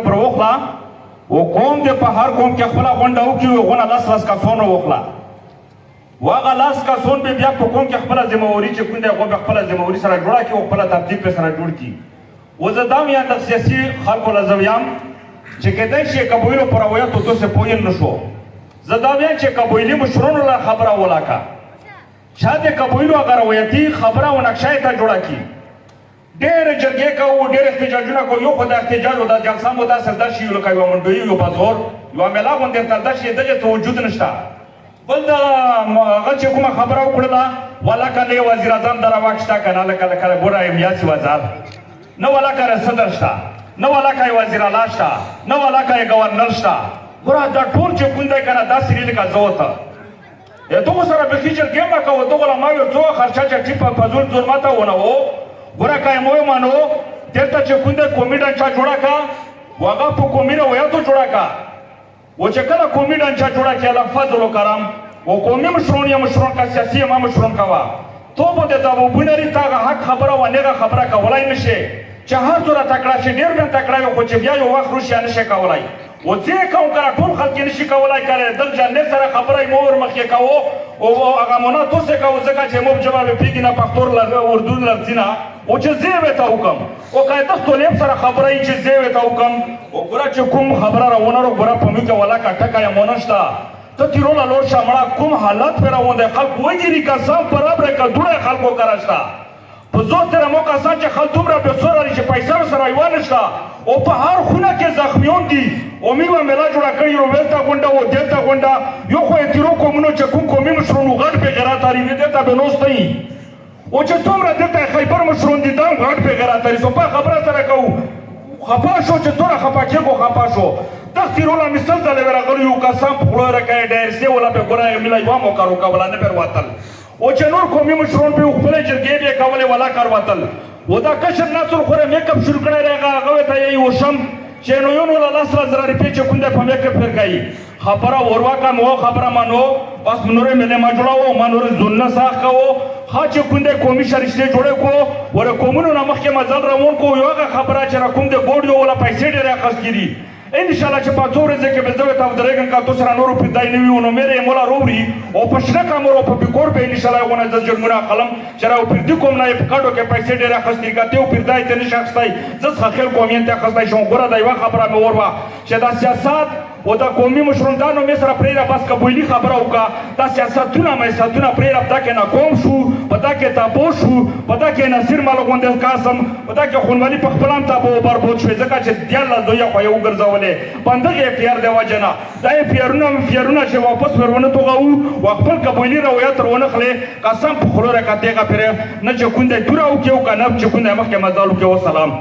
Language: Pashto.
پر وخلا و قوم دې په هر قوم کې خپل غونډه وکړي غونه لاس کسونه وخلا واغه لاس کسون به بیا په قوم کې خپل ذمہواری چې کوم دې غو خپل ذمہواری سره جوړه کې او خپل ترتیب په سره جوړ کی وزدام یا د سیاسي خلکو لزویام چې کدی شي قبایلو پر روایت تو څه پوین نشو زداویا چې قبایلی مشرونو لا خبره ولاکا شاده قبایلو هغه روایتي خبره او نقشه ته جوړه کی ډېر جرګې کوو ډېر احتجاجونه کوو یو خو د احتجاج او د جلسه مو دا سردا شي لکه یو منډوي یو بازار یو ملا غونډه تر دا شي دغه ته وجود نشته بل دا هغه چې کومه خبره وکړه ولا کله وزیر اعظم درا واکشتا کنه لکه کله ګورای میاسي وزار نو ولا کله صدر شتا نو ولا کله وزیر اعلی شتا نو ولا کله گورنر شتا ګور دا ټول چې کوم دی کنه دا سری لکه زوته دغه سره به خېجر ګم کوو دغه ما یو څو خرچه چې په فزول ظلمات ونه وو ګوره که مو مانو دلته چې کوم د قومي ډانچه جوړه کا هغه په قومي روایتو جوړه کا و چې کله قومي ډانچه جوړه کړه لفظ وکړم و قومي مشرون یا مشرون کا سیاسي ما مشرون کوا تو به د ابو بنری تا حق خبره و نه خبره کولای نشي چې هر څوره تکړه شي ډیر به تکړه خو چې بیا یو وخت روشي نشي کولای و ځکه کوم کړه ټول خلک نشي کولای کړي د جنت سره خبره مور مخې کوو او هغه مونږ تاسو کوو ځکه چې مو جواب پیګنه پښتور لږ اردو لږ او چې زه وته حکم او قاعده طالب سره خبره ای چې زه وته حکم او ګره چې کوم خبره راونه رو ګره په میکه ولا کټه یا مونږتا ته تیرولا لور شامړه کوم حالت پر راونه خلک وایي کا سم برابر کا ډوړه خلکو کراشتا په زور تر مو کا سم چې خلک دومره به سره چې پیسې سره ایوانشتا او په هر خونه کې زخمیون دي او میوه ملا جوړه کړی رو ولتا غونډه او دلتا غونډه یو خو تیرو کومونو چې کوم کومي مشرونو غړ په غیرت تعریف دته به نوستای او چې څومره دلته خیبر مشرون دي دا غټ په غیرت لري په خبره سره کوو خپا شو چې څوره خپا کېږو خپا شو تخیرولا مثال ته ورغلی یو قسم خو راکای ډیر سی ولا په ګورای ملای و مو کارو کولا نه پر واتل او چې نور قومي مشرون په خپل جرګې به کولې ولا کار واتل و دا کشر ناصر خوره میک اپ شروع کړی هغه ته یو شم چې نو یو نو لاس لا زرا ریپې چې کوم د میک اپ فرګای خبره ورواکا مو خبره مانو بس منورې مله ما جوړاو منورې زونه ساخ کوو خاچ کوم د قومي شریشته جوړه کو ور قومونو نامخ کې مزل روان کو یو خبره چې کوم د ګوډ یو ولا پیسې ډېر اخس کړي ان شاء الله چې په څورې ځکه به زه ته درېګن کا تاسو را نور په دای نه ویونو مې مولا رووري او په شنه کمرو په بکور به ان شاء الله غونه د جرمونه قلم چې راو پر دې کوم نه په کاټو کې پیسې ډېر اخس کړي کته او پر دای ته نشه اخستای زه خیر قومیت اخستای شو ګوره دا یو خبره مې وروا چې دا سیاست و دا قومي مشرونتانو مې سره پرې بس قبولي خبره وکا دا سیاستونه مې ساتونه پرې پتا کې ناکام شو پتا کې تابو شو پتا کې نصیر مال غوندل قاسم پتا کې خونوالي په خپلام تابو بربود شو ځکه چې دیاله دوی خو یو ګرځولې بندګي اختیار دی وجنه دا پیرونه چې واپس ورونه توغو و خپل قبولي روایت رونه خلې قسم په خلوره کته غفره نه چې کوم دې تور او کې او کنه چې کوم دې مخکې مزالو کې و سلام